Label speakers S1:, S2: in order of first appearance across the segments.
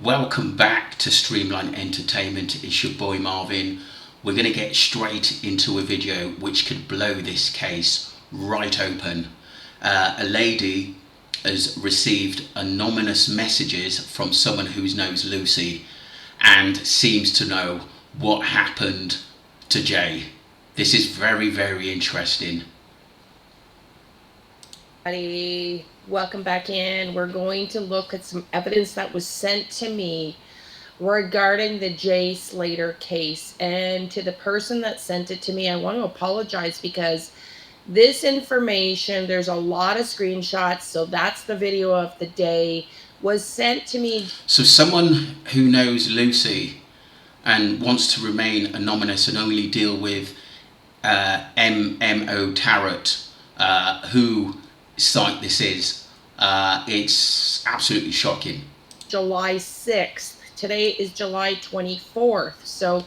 S1: Welcome back to Streamline Entertainment. It's your boy Marvin. We're going to get straight into a video which could blow this case right open. A lady has received anonymous messages from someone who knows Lucy and seems to know what happened to Jay. This is very, very interesting.
S2: Welcome back in. We're going to look at some evidence that was sent to me regarding the Jay Slater case. And to the person that sent it to me, I want to apologize because this information, there's a lot of screenshots, so that's the video of the day, was sent to me.
S1: So someone who knows Lucy and wants to remain anonymous and only deal with MMO Tarot, who site this is. It's absolutely shocking.
S2: July 6th. Today is July 24th. So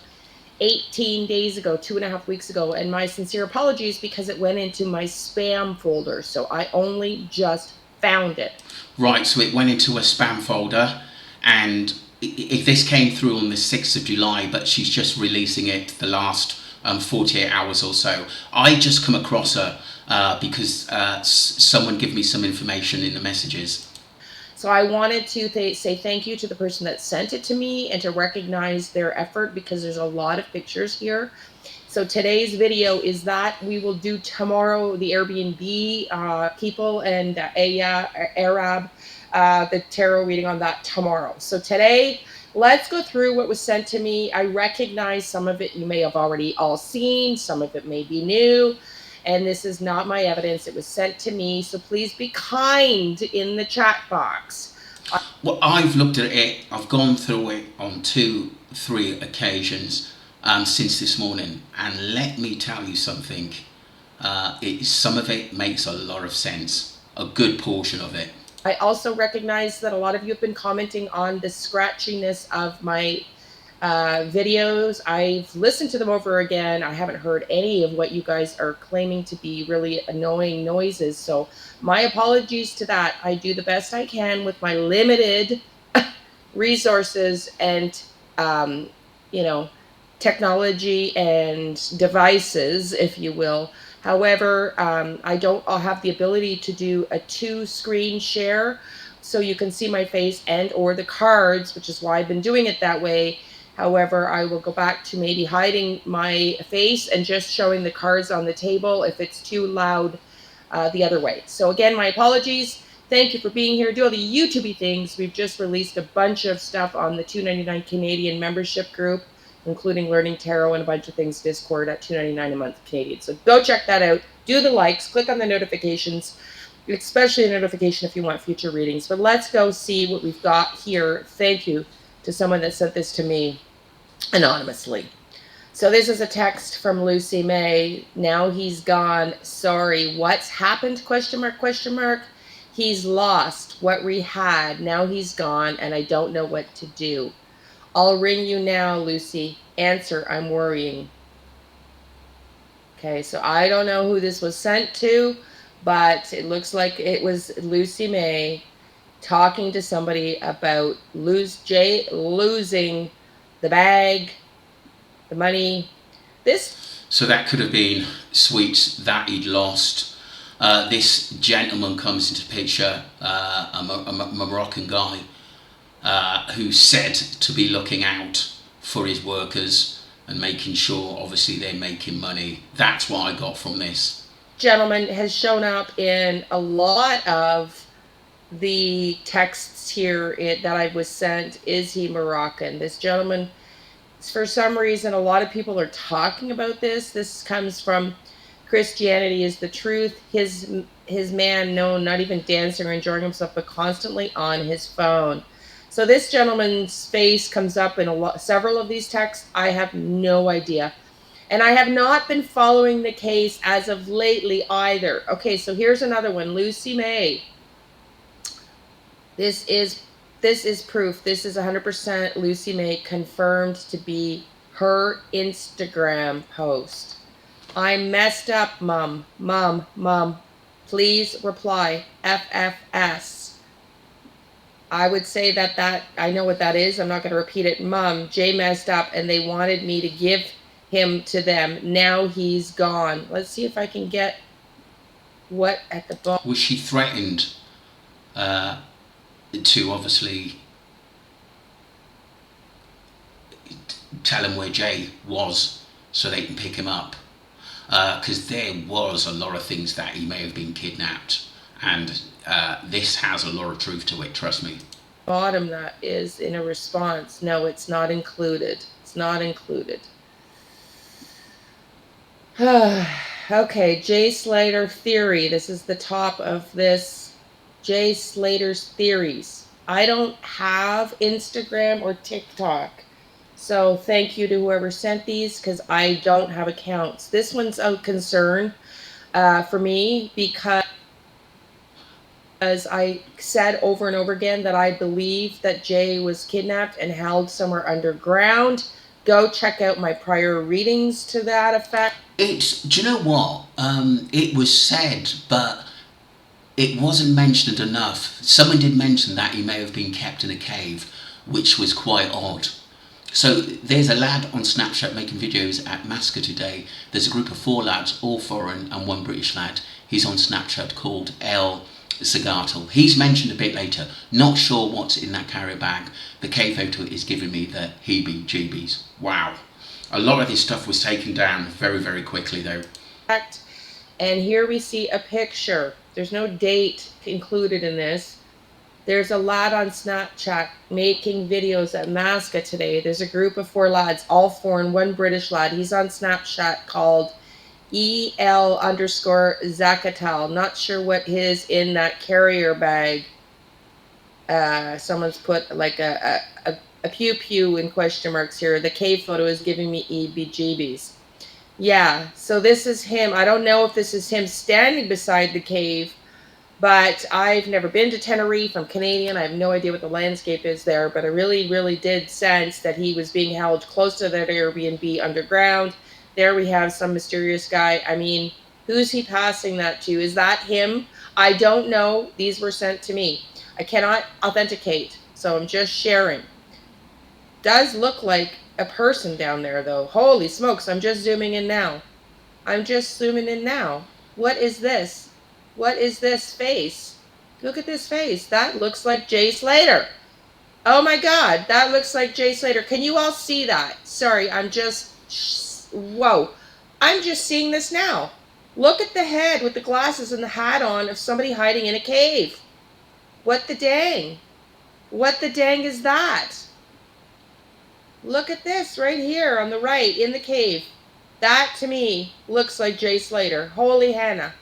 S2: 18 days ago, 2.5 weeks ago. And my sincere apologies because it went into my spam folder. So I only just found it.
S1: Right, so it went into a spam folder. And if this came through on the 6th of July, but she's just releasing it the last 48 hours or so. I just come across her because someone gave me some information in the messages.
S2: So I wanted to say thank you to the person that sent it to me and to recognize their effort because there's a lot of pictures here. So today's video is that we will do tomorrow the Airbnb people and Arab, the tarot reading on that tomorrow. So today, let's go through what was sent to me. I recognize some of it you may have already all seen, some of it may be new, and this is not my evidence. It was sent to me, so please be kind in the chat box.
S1: Well, I've looked at it, I've gone through it on 2-3 occasions since this morning, and let me tell you something, some of it makes a lot of sense, a good portion of it.
S2: I also recognize that a lot of you have been commenting on the scratchiness of my videos. I've listened to them over again. I haven't heard any of what you guys are claiming to be really annoying noises. So my apologies to that. I do the best I can with my limited resources and, technology and devices, if you will. However, I don't have the ability to do a 2-screen share, so you can see my face and or the cards, which is why I've been doing it that way. However, I will go back to maybe hiding my face and just showing the cards on the table if it's too loud the other way. So again, my apologies. Thank you for being here. Do all the YouTubey things. We've just released a bunch of stuff on the $2.99 Canadian membership group, including Learning Tarot and a bunch of things, Discord at $2.99 a month Canadian. So go check that out. Do the likes, click on the notifications, especially a notification if you want future readings. But let's go see what we've got here. Thank you to someone that sent this to me anonymously. So this is a text from Lucy May. Now he's gone. Sorry, what's happened? Question mark, question mark. He's lost what we had. Now he's gone and I don't know what to do. I'll ring you now, Lucy. Answer, I'm worrying. Okay, so I don't know who this was sent to, but it looks like it was Lucy May talking to somebody about Jay losing the bag, the money.
S1: So that could have been sweets that he'd lost. This gentleman comes into picture, a Moroccan guy, who's said to be looking out for his workers and making sure obviously they're making money. That's what I got from this.
S2: Gentleman has shown up in a lot of the texts here that I was sent. Is he Moroccan? This gentleman, for some reason, a lot of people are talking about this. This comes from Christianity is the Truth. His man known, not even dancing or enjoying himself, but constantly on his phone. So this gentleman's face comes up in several of these texts. I have no idea. And I have not been following the case as of lately either. Okay, so here's another one. Lucy May. This is proof. This is 100% Lucy May, confirmed to be her Instagram post. I messed up, Mom. Mom. Please reply. FFS. I would say that I know what that is. I'm not going to repeat it. Mom, Jay messed up and they wanted me to give him to them. Now he's gone. Let's see if I can get what at the bottom.
S1: Was she threatened to obviously tell him where Jay was so they can pick him up? Because there was a lot of things that he may have been kidnapped, and this has a lot of truth to it, trust me.
S2: Bottom that is in a response. No, it's not included. It's not included. Okay, Jay Slater theory. This is the top of this. Jay Slater's theories. I don't have Instagram or TikTok. So thank you to whoever sent these, because I don't have accounts. This one's a concern for me, because I said over and over again that I believe that Jay was kidnapped and held somewhere underground. Go check out my prior readings to that effect.
S1: Do you know what? It was said, but it wasn't mentioned enough. Someone did mention that he may have been kept in a cave, which was quite odd. So there's a lad on Snapchat making videos at Masca today. There's a group of 4 lads, all foreign and 1 British lad. He's on Snapchat called El Zagatal. He's mentioned a bit later. Not sure what's in that carrier bag. The cave photo is giving me the heebie-jeebies. Wow. A lot of this stuff was taken down very, very quickly though.
S2: And here we see a picture. There's no date included in this. There's a lad on Snapchat making videos at Masca today. There's a group of 4 lads, all foreign, 1 British lad. He's on Snapchat called EL_Zakatal. Not sure what his in that carrier bag. Someone's put like a pew pew in question marks here. The cave photo is giving me EBGBs. Yeah, so this is him. I don't know if this is him standing beside the cave, but I've never been to Tenerife. I'm Canadian. I have no idea what the landscape is there, but I really, really did sense that he was being held close to that Airbnb underground. There we have some mysterious guy. I mean, who's he passing that to? Is that him? I don't know. These were sent to me. I cannot authenticate, so I'm just sharing. Does look like a person down there, though. Holy smokes, I'm just zooming in now. I'm just zooming in now. What is this? What is this face? Look at this face. That looks like Jay Slater. Oh my God, that looks like Jay Slater. Can you all see that? Sorry, I'm just... Whoa. I'm just seeing this now. Look at the head with the glasses and the hat on of somebody hiding in a cave. What the dang? What the dang is that? Look at this right here on the right in the cave. That to me looks like Jay Slater. Holy Hannah.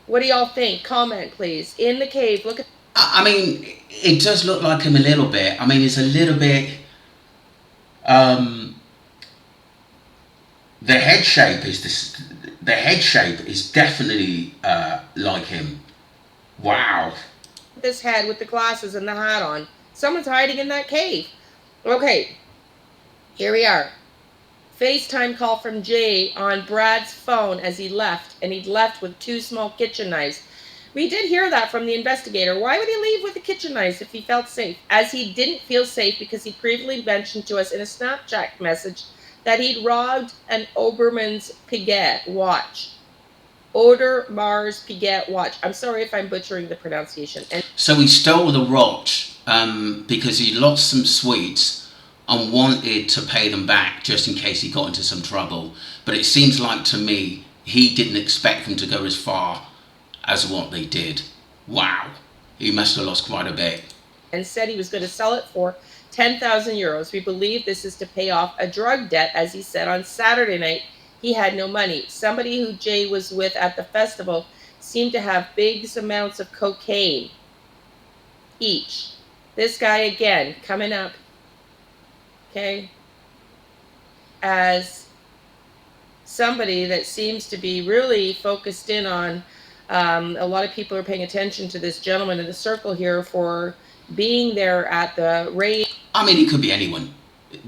S2: What do y'all think? Comment, please. In the cave, look at...
S1: I mean, it does look like him a little bit. I mean, it's a little bit... the head shape is this. The head shape is definitely like him. Wow.
S2: This head with the glasses and the hat on. Someone's hiding in that cave. Okay. Here we are. FaceTime call from Jay on Brad's phone as he left, and he'd left with 2 small kitchen knives. We did hear that from the investigator. Why would he leave with the kitchen knives if he felt safe? As he didn't feel safe because he previously mentioned to us in a Snapchat message that he'd robbed an Obermann's Piguet watch. Oder Mars Piguet watch. I'm sorry if I'm butchering the pronunciation. And
S1: so he stole the watch because he lost some sweets and wanted to pay them back just in case he got into some trouble. But it seems like to me he didn't expect them to go as far as what they did. Wow, he must have lost quite a bit.
S2: And said he was going to sell it for 10,000 euros. We believe this is to pay off a drug debt, as he said on Saturday night he had no money. Somebody who Jay was with at the festival seemed to have big amounts of cocaine each. This guy again coming up, okay, as somebody that seems to be really focused in on, a lot of people are paying attention to this gentleman in the circle here for being there at the raid.
S1: I mean, it could be anyone,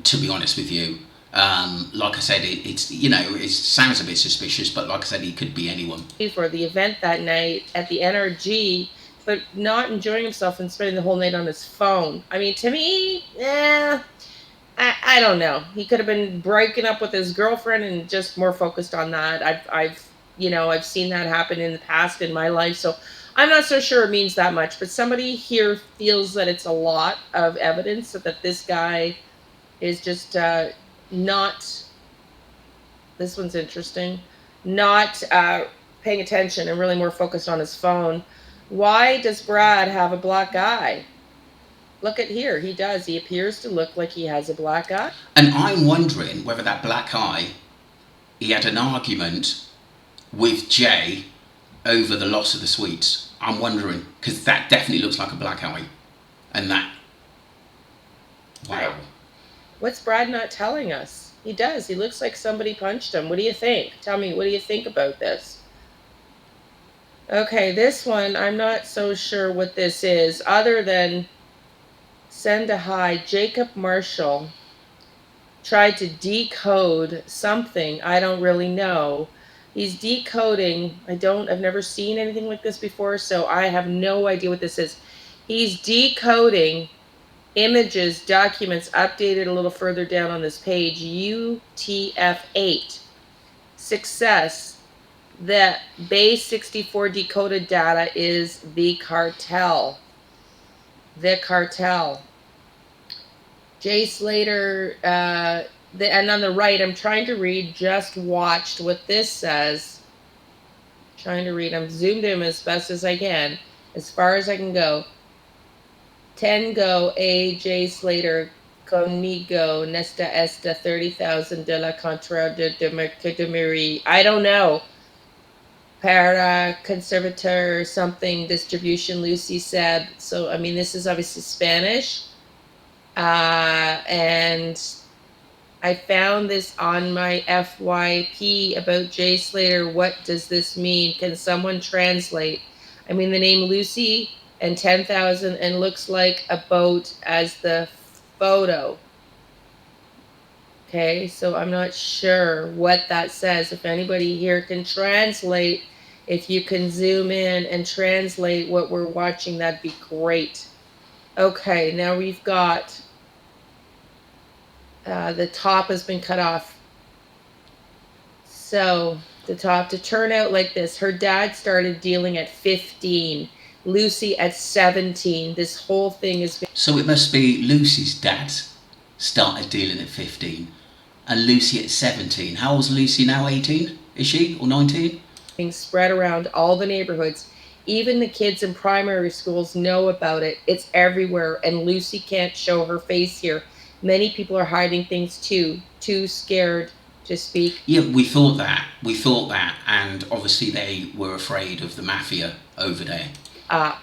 S1: to be honest with you. Like I said, it's, you know, it sounds a bit suspicious, but like I said, it could be anyone.
S2: For the event that night at the NRG but not enjoying himself and spending the whole night on his phone. I mean, to me, I don't know. He could have been breaking up with his girlfriend and just more focused on that. I've seen that happen in the past in my life, so I'm not so sure it means that much. But somebody here feels that it's a lot of evidence that this guy is just not. This one's interesting. Not paying attention and really more focused on his phone. Why does Brad have a black eye? Look at here. He does. He appears to look like he has a black eye.
S1: And I'm wondering whether that black eye, he had an argument with Jay over the loss of the sweets. I'm wondering, because that definitely looks like a black eye. And that, wow.
S2: What's Brad not telling us? He does. He looks like somebody punched him. What do you think? Tell me, what do you think about this? Okay, this one, I'm not so sure what this is, other than send a hi. Jacob Marshall tried to decode something. I don't really know. He's decoding. I've never seen anything like this before, so I have no idea what this is. He's decoding images, documents, updated a little further down on this page. UTF-8. Success. The base 64 decoded data is the cartel. The cartel. Jay Slater, and on the right, I'm trying to read, just watched what this says. Trying to read. I'm zoomed in as best as I can, as far as I can go. Tengo a Jay Slater conmigo nesta esta 30,000 de la contra de Miri. I don't know. Para conservator something distribution, Lucy said. So, I mean, this is obviously Spanish. And I found this on my FYP about Jay Slater. What does this mean? Can someone translate? I mean, the name Lucy and 10,000 and looks like a boat as the photo. Okay, so I'm not sure what that says. If anybody here can translate, if you can zoom in and translate what we're watching, that'd be great. Okay, now we've got the top has been cut off. So the top to turn out like this. Her dad started dealing at 15. Lucy at 17. This whole thing is.
S1: So it must be Lucy's dad started dealing at 15 and Lucy at 17. How old's Lucy now? 18? Is she? Or 19?
S2: Being spread around all the neighborhoods. Even the kids in primary schools know about it. It's everywhere, and Lucy can't show her face here. Many people are hiding things too scared to speak.
S1: Yeah, we thought that, and obviously they were afraid of the mafia over there.
S2: I'm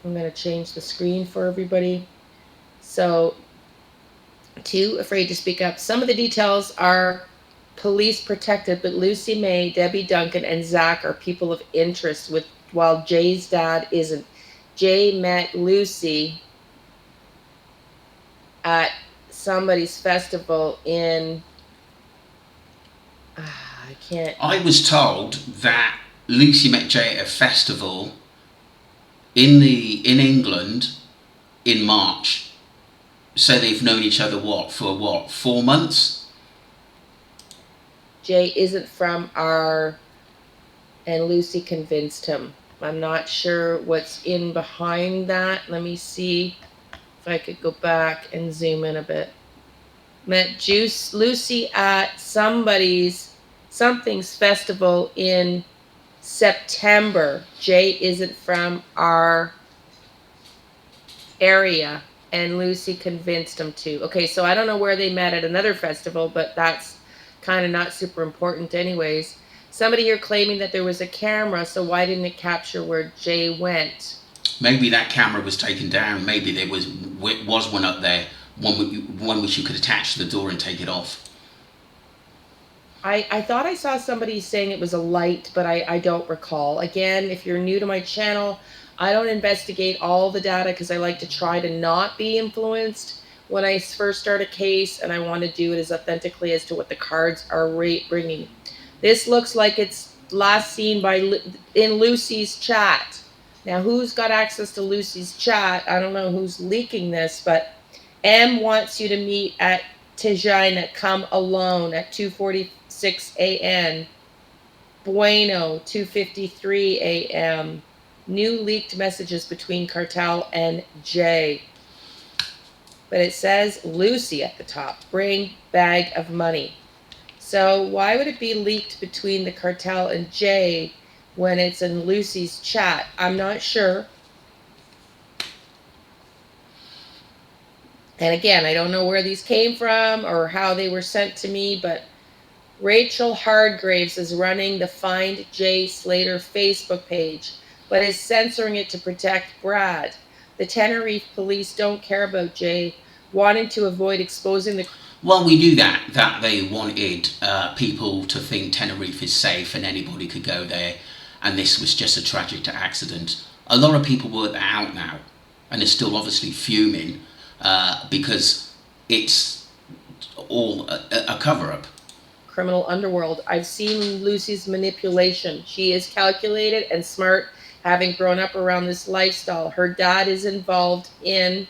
S2: going to change the screen for everybody. So, too afraid to speak up. Some of the details are police protected, but Lucy May, Debbie Duncan, and Zach are people of interest, while Jay's dad isn't. Jay met Lucy at somebody's festival in...
S1: I was told that Lucy met Jay at a festival in England in March. So they've known each other for 4 months?
S2: Jay isn't from our... And Lucy convinced him. I'm not sure what's in behind that. Let me see if I could go back and zoom in a bit. Met Lucy at something's festival in September. Jay isn't from our area, and Lucy convinced him to. Okay, so I don't know where they met at another festival, but that's kind of not super important anyways. Somebody here claiming that there was a camera, so why didn't it capture where Jay went?
S1: Maybe that camera was taken down. Maybe there was one up there, one which you could attach to the door and take it off.
S2: I thought I saw somebody saying it was a light, but I don't recall. Again, if you're new to my channel, I don't investigate all the data because I like to try to not be influenced when I first start a case, and I want to do it as authentically as to what the cards are bringing. This looks like it's last seen in Lucy's chat. Now, who's got access to Lucy's chat? I don't know who's leaking this, but M wants you to meet at Tejina. Come alone at 2:46 a.m. Bueno, 2:53 a.m. New leaked messages between Cartel and Jay. But it says Lucy at the top. Bring bag of money. So why would it be leaked between the Cartel and Jay when it's in Lucy's chat? I'm not sure. And again, I don't know where these came from or how they were sent to me, but Rachel Hardgraves is running the Find Jay Slater Facebook page, but is censoring it to protect Brad. The Tenerife police don't care about Jay, wanting to avoid exposing the...
S1: Well, we knew that they wanted people to think Tenerife is safe and anybody could go there, and this was just a tragic accident. A lot of people work that out now, and are still obviously fuming because it's all a cover-up.
S2: Criminal underworld. I've seen Lucy's manipulation. She is calculated and smart, having grown up around this lifestyle. Her dad is involved in...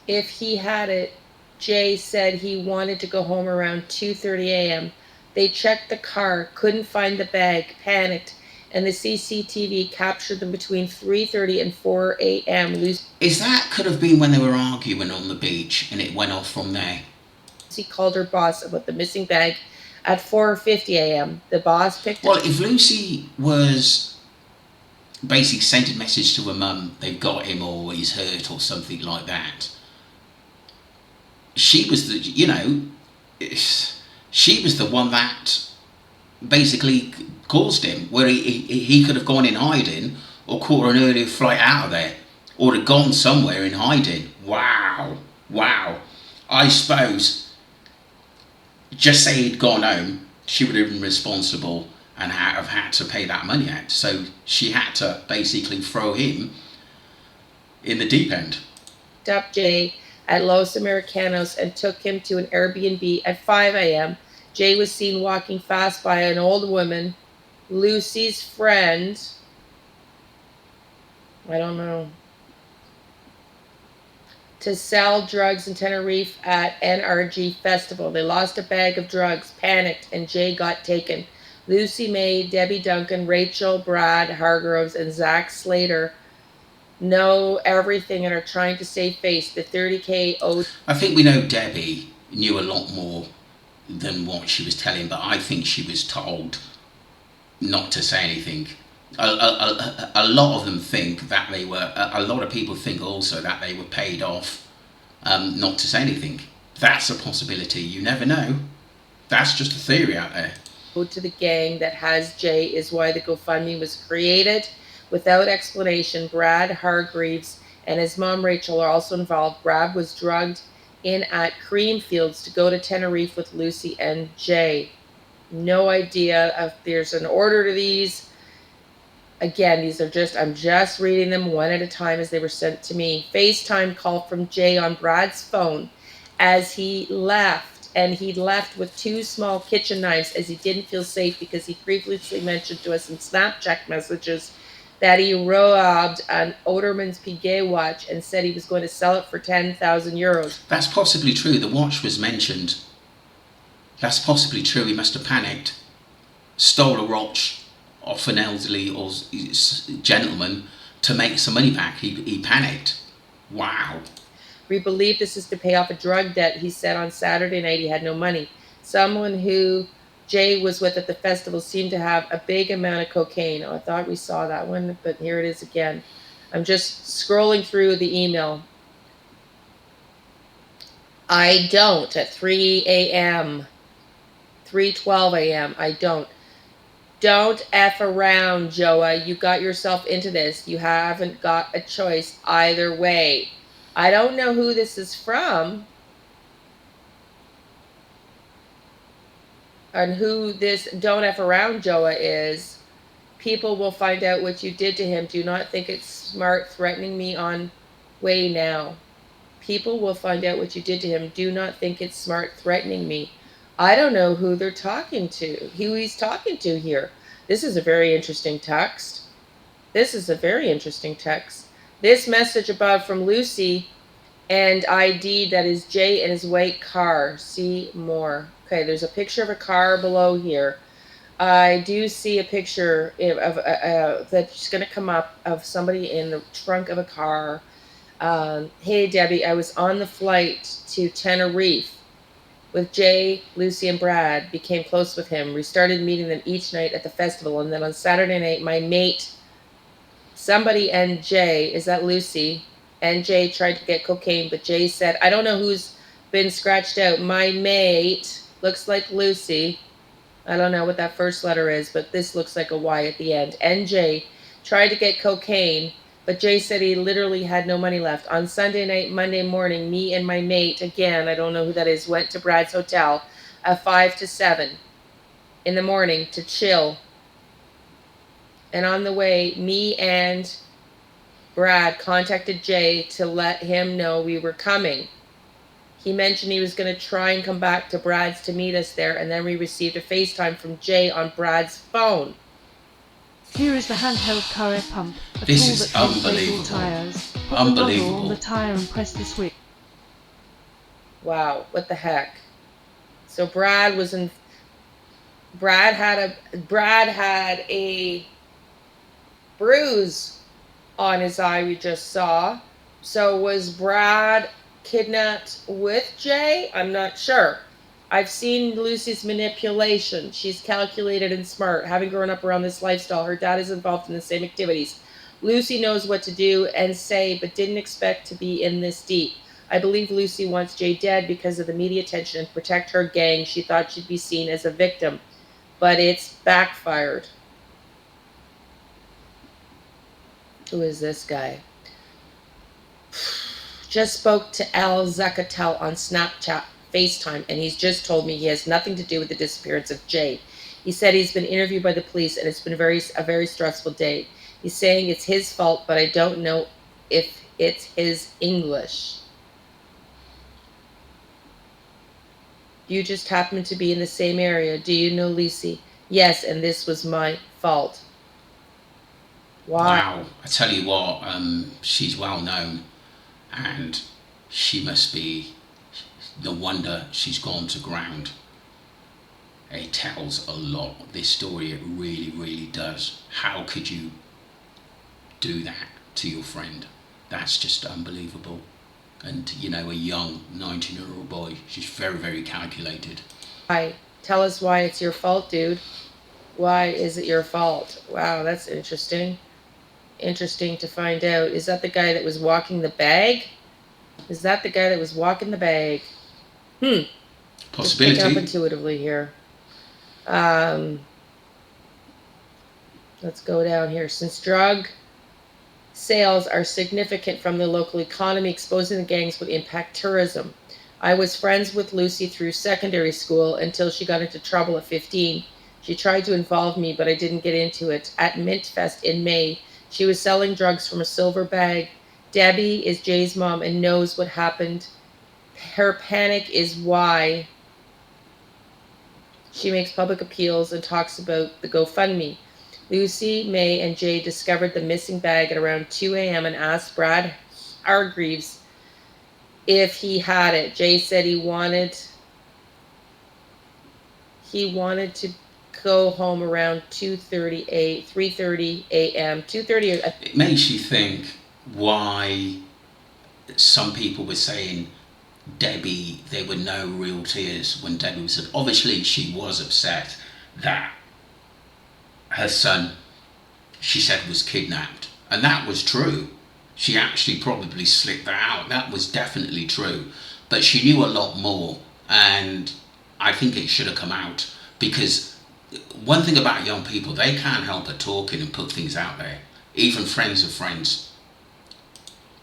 S2: If he had it, Jay said he wanted to go home around 2:30 a.m. They checked the car, couldn't find the bag, panicked, and the CCTV captured them between 3:30 and 4 a.m.
S1: Is that could have been when they were arguing on the beach and it went off from there?
S2: Lucy called her boss about the missing bag at 4:50 a.m. The boss picked
S1: Well, if Lucy was basically sent a message to her mum, they've got him or he's hurt or something like that, she was the, she was the one that basically caused him, where he could have gone in hiding or caught an earlier flight out of there or had gone somewhere in hiding. Wow. I suppose just say he'd gone home, she would have been responsible and have had to pay that money out. So she had to basically throw him in the deep end.
S2: Up Jay at Los Americanos and took him to an Airbnb at 5 a.m. Jay was seen walking fast by an old woman, Lucy's friend. I don't know. To sell drugs in Tenerife at NRG Festival. They lost a bag of drugs, panicked, and Jay got taken. Lucy May, Debbie Duncan, Rachel, Brad, Hargroves, and Zach Slater know everything and are trying to save face. The 30K owed...
S1: I think we know Debbie knew a lot more than what she was telling, but I think she was told not to say anything. A lot of them think that they were, a lot of people think also that they were paid off not to say anything. That's a possibility. You never know. That's just a theory out there.
S2: To the gang that has Jay is why the GoFundMe was created. Without explanation, Brad Hargreaves and his mom Rachel are also involved. Brad was drugged in at Creamfields to go to Tenerife with Lucy and Jay. No idea if there's an order to these. Again, these are just, I'm just reading them one at a time as they were sent to me. FaceTime call from Jay on Brad's phone as he left, and he left with 2 small kitchen knives as he didn't feel safe because he previously mentioned to us in Snapchat messages that he robbed an Oderman's Piguet watch and said he was going to sell it for 10,000 euros.
S1: That's possibly true. The watch was mentioned. That's possibly true. He must have panicked, stole a watch off an elderly or gentleman to make some money back. He panicked. Wow.
S2: We believe this is to pay off a drug debt. He said on Saturday night he had no money. Someone who Jay was with at the festival seemed to have a big amount of cocaine. Oh, I thought we saw that one, but here it is again. I'm just scrolling through the email. I don't at 3 a.m. 3:12 a.m. I don't. Don't F around, Joa. You got yourself into this. You haven't got a choice either way. I don't know who this is from and who this Don't F around, Joa is. People will find out what you did to him. Do not think it's smart threatening me on way now. People will find out what you did to him. Do not think it's smart threatening me. I don't know who they're talking to, who he's talking to here. This is a very interesting text. This is a very interesting text. This message above from Lucy and ID, that is Jay in his white car. See more. Okay, there's a picture of a car below here. I do see a picture that's going to come up of somebody in the trunk of a car. Hey, Debbie, I was on the flight to Tenerife with Jay, Lucy, and Brad. Became close with him. We started meeting them each night at the festival. And then on Saturday night, my mate, somebody and Jay, is that Lucy? And Jay tried to get cocaine, but Jay said, I don't know who's been scratched out. My mate looks like Lucy. I don't know what that first letter is, but this looks like a Y at the end. And Jay tried to get cocaine, but Jay said he literally had no money left. On Sunday night, Monday morning, me and my mate, again, I don't know who that is, went to Brad's hotel at 5 to 7 in the morning to chill. And on the way, me and Brad contacted Jay to let him know we were coming. He mentioned he was going to try and come back to Brad's to meet us there, and then we received a FaceTime from Jay on Brad's phone.
S3: Here is the handheld car air pump, a
S1: This
S3: tool
S1: is
S3: that can inflate all
S1: unbelievable.
S3: tires. Put
S1: Unbelievable.
S3: the nozzle on the tire and press the switch.
S2: Wow, what the heck? So Brad had a bruise on his eye, we just saw. So was Brad kidnapped with Jay? I'm not sure. I've seen Lucy's manipulation. She's calculated and smart. Having grown up around this lifestyle, her dad is involved in the same activities. Lucy knows what to do and say, but didn't expect to be in this deep. I believe Lucy wants Jay dead because of the media attention and protect her gang. She thought she'd be seen as a victim, but it's backfired. Who is this guy? Just spoke to Al Zakatel on Snapchat FaceTime, and he's just told me he has nothing to do with the disappearance of Jay. He said he's been interviewed by the police, and it's been a very stressful day. He's saying it's his fault, but I don't know if it's his English. You just happen to be in the same area. Do you know Lucy? Yes, and this was my fault.
S1: Wow. I tell you what, she's well known, and she must be, no wonder she's gone to ground. It tells a lot, this story, it really does. How could you do that to your friend? That's just unbelievable. And you know, a young 19-year-old boy, she's very calculated.
S2: Why? Tell us why it's your fault, dude. Why is it your fault? Wow, that's interesting. Interesting to find out. Is that the guy that was walking the bag? Is that the guy that was walking the bag?
S1: Possibility.
S2: Just pick up intuitively here. Let's go down here. Since drug sales are significant from the local economy, exposing the gangs would impact tourism. I was friends with Lucy through secondary school until she got into trouble at 15. She tried to involve me, but I didn't get into it. At Mint Fest in May, she was selling drugs from a silver bag. Debbie is Jay's mom and knows what happened. Her panic is why she makes public appeals and talks about the GoFundMe. Lucy, May, and Jay discovered the missing bag at around 2 a.m. and asked Brad Hargreaves if he had it. Jay said he wanted to go home around 3:30 a.m. 2:30.
S1: It makes you think why some people were saying Debbie, there were no real tears when Debbie was, obviously she was upset that her son, she said, was kidnapped, and that was true. She actually probably slipped that out. That was definitely true, but she knew a lot more, and I think it should have come out, because one thing about young people, they can't help but talking and put things out there, even friends of friends.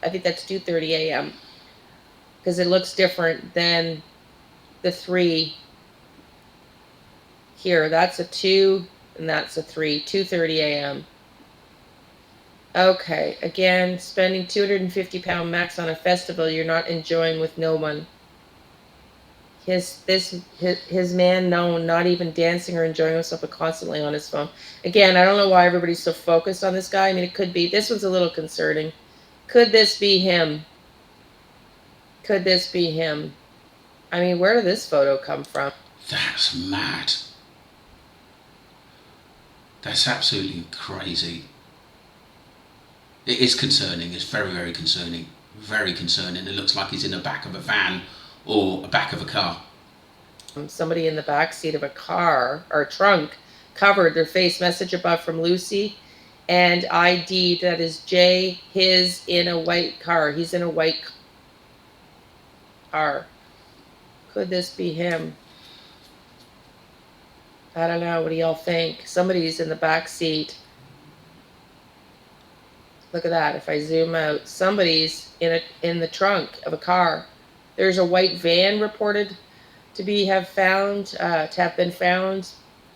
S2: I think that's 2:30 a.m. because it looks different than the 3 here. That's a 2 and that's a 3. 2:30 a.m. Okay, again, spending £250 max on a festival you're not enjoying with no one. His man known not even dancing or enjoying himself, but constantly on his phone. Again, I don't know why everybody's so focused on this guy. I mean, it could be. This one's a little concerning. Could this be him? Could this be him? I mean, where did this photo come from?
S1: That's mad. That's absolutely crazy. It is concerning. It's very, very concerning. Very concerning. It looks like he's in the back of a van or the back of a car.
S2: Somebody in the back seat of a car or trunk covered their face. Message above from Lucy, and ID that is J. His in a white car. He's in a white car. Could this be him? I don't know. What do y'all think? Somebody's in the back seat. Look at that. If I zoom out, somebody's in the trunk of a car. There's a white van reported to have been found.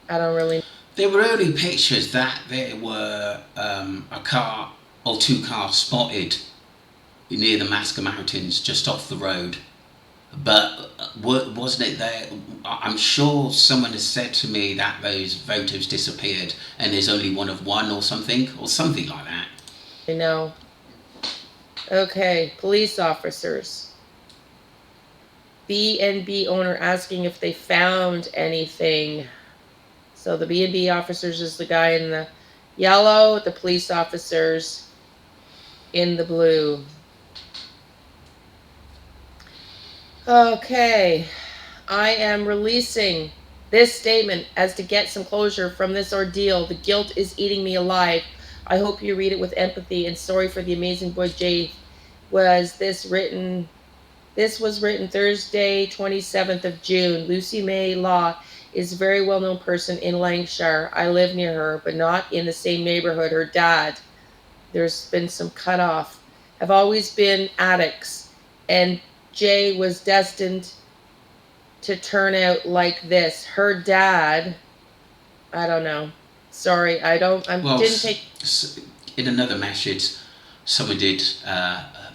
S2: I don't really.
S1: There were early pictures that there were a car or two cars spotted near the Masker Mountains, just off the road. But wasn't it there? I'm sure someone has said to me that those photos disappeared and there's only one of one or something like that.
S2: I know. Okay, police officers. B&B owner asking if they found anything. So the B&B officers is the guy in the yellow, the police officers in the blue. Okay, I am releasing this statement as to get some closure from this ordeal. The guilt is eating me alive. I hope you read it with empathy, and sorry for the amazing boy Jay. This was written Thursday, 27th of June. Lucy May Law is a very well-known person in Lancashire. I live near her, but not in the same neighborhood. Her dad, there's been some cutoff, have always been addicts, and Jay was destined to turn out like this. Her dad, I don't know. Sorry, didn't take.
S1: In another message, someone did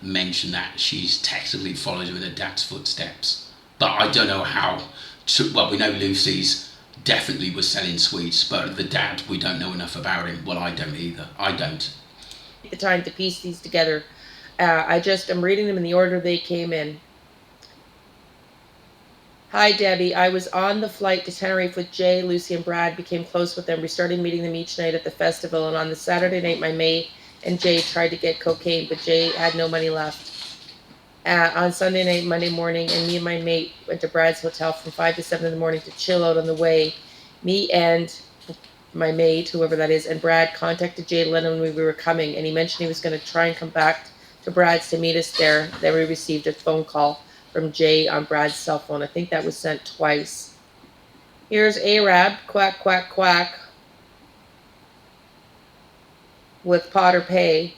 S1: mention that she's technically followed in her dad's footsteps, but I don't know how. Well, we know Lucy's definitely was selling sweets, but the dad, we don't know enough about him. Well, I don't either. I don't.
S2: The time to piece these together. I'm reading them in the order they came in. Hi, Debbie. I was on the flight to Tenerife with Jay, Lucy, and Brad. Became close with them. We started meeting them each night at the festival. And on the Saturday night, my mate and Jay tried to get cocaine, but Jay had no money left. On Sunday night, Monday morning, and me and my mate went to Brad's hotel from 5 to 7 in the morning to chill out on the way. Me and my mate, whoever that is, and Brad contacted Jay Lennon when we were coming, and he mentioned he was going to try and come back to Brad's to meet us there. Then we received a phone call from Jay on Brad's cell phone. I think that was sent twice. Here's Arab, quack, quack, quack, with Potter Pay.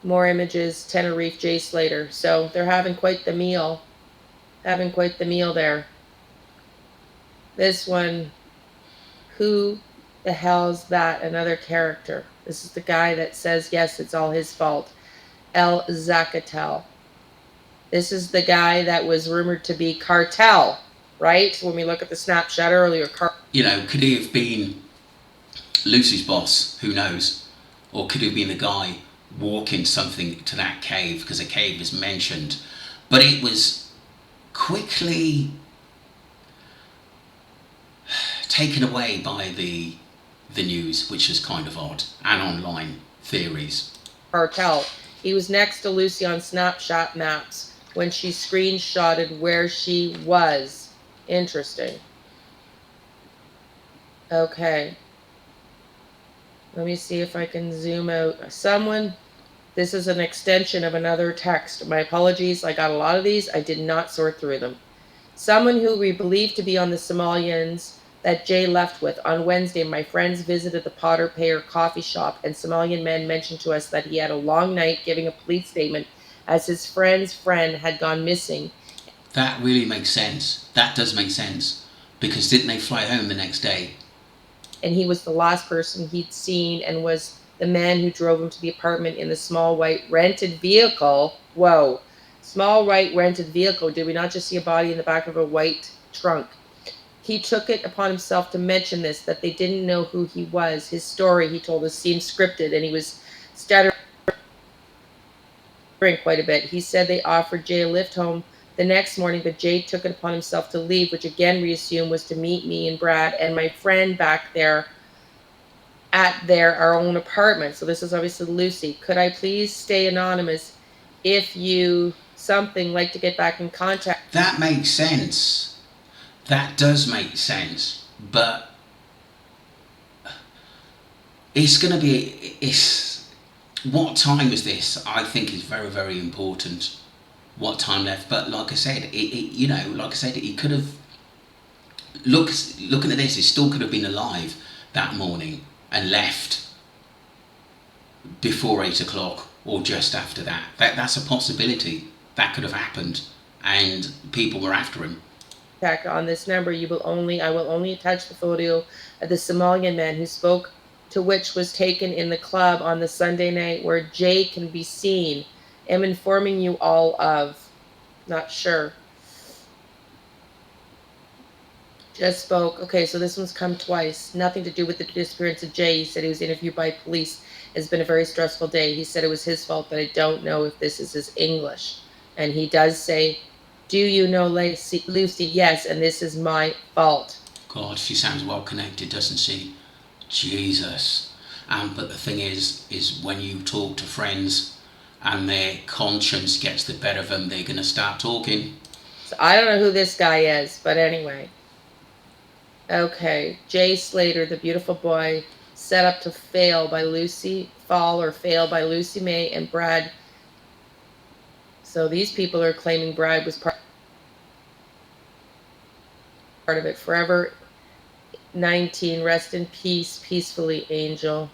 S2: More images, Tenerife, Jay Slater. So they're having quite the meal. Having quite the meal there. This one, who the hell's that? Another character. This is the guy that says, yes, it's all his fault. El Zacatel. This is the guy that was rumored to be Cartel, right? When we look at the snapshot earlier.
S1: Could he have been Lucy's boss? Who knows? Or could he have been the guy walking something to that cave, because a cave is mentioned. But it was quickly taken away by the news, which is kind of odd, and online theories.
S2: Cartel. He was next to Lucy on Snapchat maps when she screenshotted where she was. Interesting. Okay. Let me see if I can zoom out. This is an extension of another text. My apologies. I got a lot of these. I did not sort through them. Someone who we believe to be on the Somalians that Jay left with. On Wednesday, my friends visited the Potter Payer coffee shop, and Somalian men mentioned to us that he had a long night giving a police statement as his friend's friend had gone missing.
S1: That really makes sense. That does make sense. Because didn't they fly home the next day?
S2: and he was the last person he'd seen and was the man who drove him to the apartment in the small white rented vehicle. Whoa. Small white rented vehicle. Did we not just see a body in the back of a white trunk? He took it upon himself to mention this, that they didn't know who he was. His story, he told us, seemed scripted, and he was stuttering quite a bit. He said they offered Jay a lift home the next morning, but Jay took it upon himself to leave, which again we assume was to meet me and Brad and my friend back there at our own apartment. So this is obviously Lucy. Could I please stay anonymous if you something like to get back in contact?
S1: That makes sense. That does make sense. But it's going to be... What time was this? I think is very, very important. What time left? But like I said, he could have... Looking at this, he still could have been alive that morning and left before 8 o'clock or just after that. That's a possibility. That could have happened, and people were after him.
S2: On this number, I will only attach the photo of the Somalian man who spoke to, which was taken in the club on the Sunday night where Jay can be seen. Am informing you all of. Not sure. Just spoke. Okay, so this one's come twice. Nothing to do with the disappearance of Jay. He said he was interviewed by police. It's been a very stressful day. He said it was his fault, but I don't know if this is his English. And he does say, do you know Lucy? Yes, and this is my fault.
S1: God, she sounds well connected, doesn't she? Jesus. But the thing is when you talk to friends and their conscience gets the better of them, they're going to start talking.
S2: So I don't know who this guy is, but anyway. Okay, Jay Slater, the beautiful boy, set up to fall by Lucy May and Brad. So these people are claiming Brad was part of it. Forever 19, rest in peace, peacefully, Angel.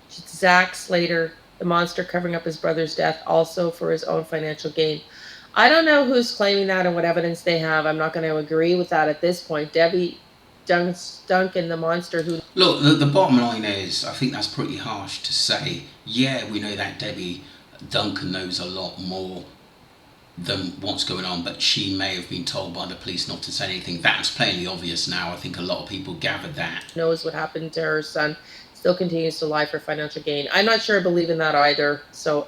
S2: Zach Slater, the monster covering up his brother's death, also for his own financial gain. I don't know who's claiming that and what evidence they have. I'm not going to agree with that at this point. Debbie Duncan, the monster who...
S1: Look, the bottom line is, I think that's pretty harsh to say. Yeah, we know that Debbie Duncan knows a lot more than what's going on, but she may have been told by the police not to say anything. That's plainly obvious now. I think a lot of people gathered that.
S2: Knows what happened to her son, still continues to lie for financial gain. I'm not sure I believe in that either, so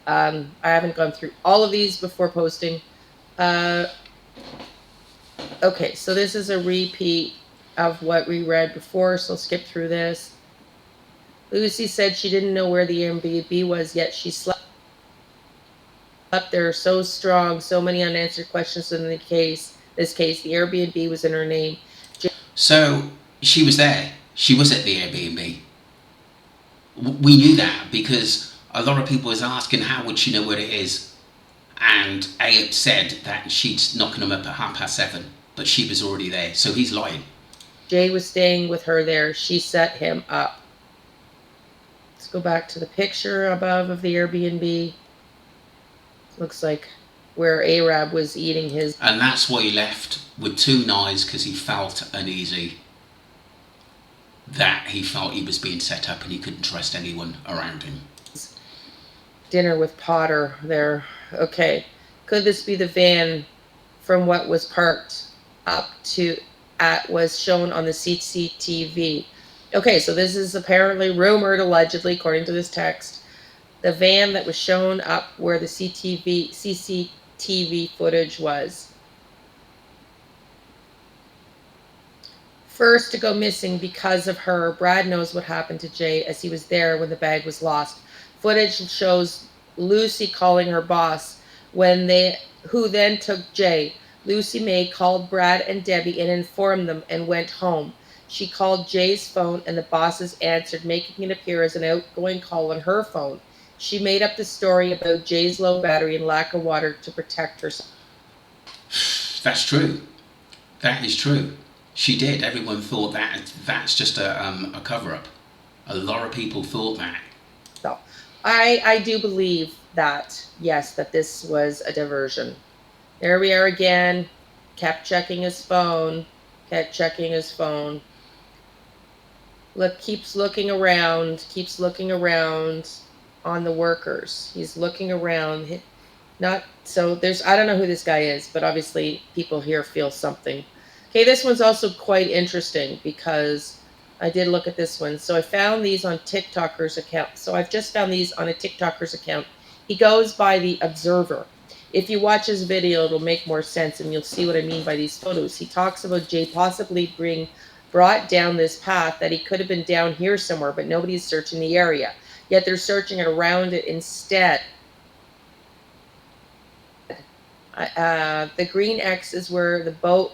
S2: I haven't gone through all of these before posting. Okay, so this is a repeat of what we read before, so I'll skip through this. Lucy said she didn't know where the Airbnb was, yet she slept up there so strong, so many unanswered questions in this case, the Airbnb was in her name.
S1: So she was there. She was at the Airbnb. We knew that because a lot of people was asking how would she know where it is, and Ayub said that she's knocking him up at 7:30, but she was already there, so he's lying.
S2: Jay was staying with her there. She set him up. Let's go back to the picture above of the Airbnb. Looks like where Arab was eating his...
S1: And that's why he left with 2 knives, because he felt uneasy. That he felt he was being set up and he couldn't trust anyone around him.
S2: Dinner with Potter there. Okay. Could this be the van from what was parked up to was shown on the CCTV? Okay, so this is apparently rumored, allegedly, according to this text. The van that was shown up where the CCTV footage was. First to go missing because of her. Brad knows what happened to Jay as he was there when the bag was lost. Footage shows Lucy calling her boss who then took Jay. Lucy May called Brad and Debbie and informed them and went home. She called Jay's phone and the bosses answered, making it appear as an outgoing call on her phone. She made up the story about Jay's low battery and lack of water to protect herself.
S1: That's true. That is true. She did. Everyone thought that's just a cover-up. A lot of people thought that.
S2: So, I do believe that, yes, that this was a diversion. There we are again. Kept checking his phone. keeps looking around on the workers. He's looking around. Not so there's I don't know who this guy is, but obviously people here feel something. Okay, this one's also quite interesting because I did look at this one. So I found these on TikToker's account. So I've just found these on a TikToker's account. He goes by the Observer. If you watch his video, it'll make more sense and you'll see what I mean by these photos. He talks about Jay possibly brought down this path, that he could have been down here somewhere, but nobody's searching the area. Yet they're searching it around it instead. The green X is where the boat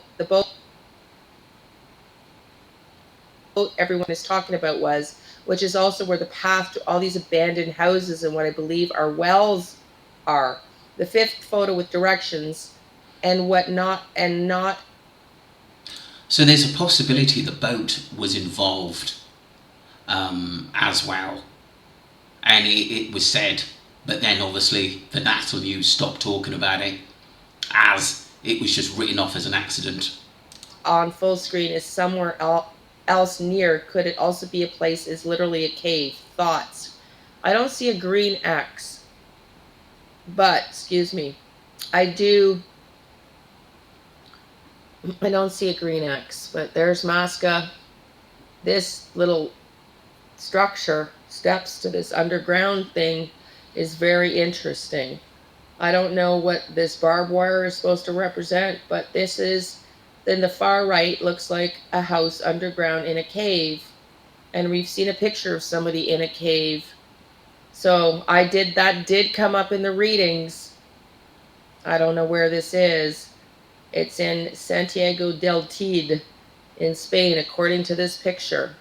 S2: everyone is talking about was, which is also where the path to all these abandoned houses and what I believe are wells are. The fifth photo with directions and not.
S1: So there's a possibility the boat was involved as well, and it was said, but then obviously the national news stopped talking about it, as it was just written off as an accident.
S2: On full screen is somewhere else near. Could it also be a place is literally a cave? Thoughts? I don't see a green X, but excuse me, I don't see a green X, but there's Masca. This little structure, steps to this underground thing, is very interesting. I don't know what this barbed wire is supposed to represent, but this is, then the far right looks like a house underground in a cave. And we've seen a picture of somebody in a cave. So that did come up in the readings. I don't know where this is. It's in Santiago del Teide in Spain, according to this picture.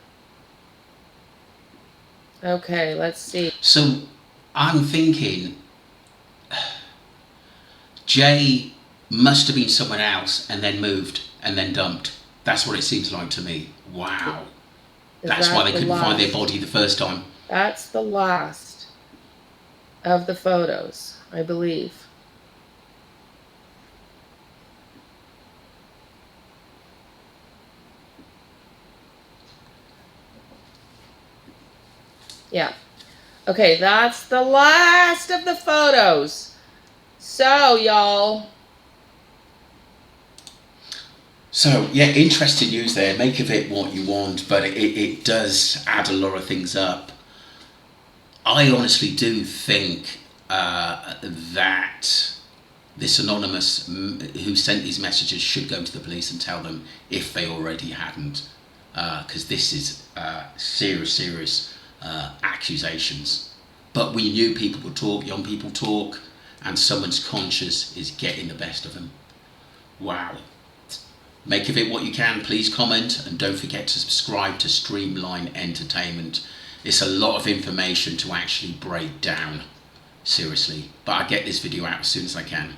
S2: Okay, let's see.
S1: So I'm thinking Jay must have been someone else and then moved and then dumped. That's what it seems like to me. Wow. That's why they couldn't find their body the first time.
S2: That's the last of the photos, I believe. Yeah. Okay, that's the last of the photos. So, y'all.
S1: So, yeah, interesting news there. Make of it what you want, but it does add a lot of things up. I honestly do think that this anonymous who sent these messages should go to the police and tell them if they already hadn't, because this is serious accusations. But we knew people would talk, young people talk, and someone's conscience is getting the best of them. Wow. Make of it what you can. Please comment, and don't forget to subscribe to Streamline Entertainment. It's a lot of information to actually break down, seriously. But I'll get this video out as soon as I can.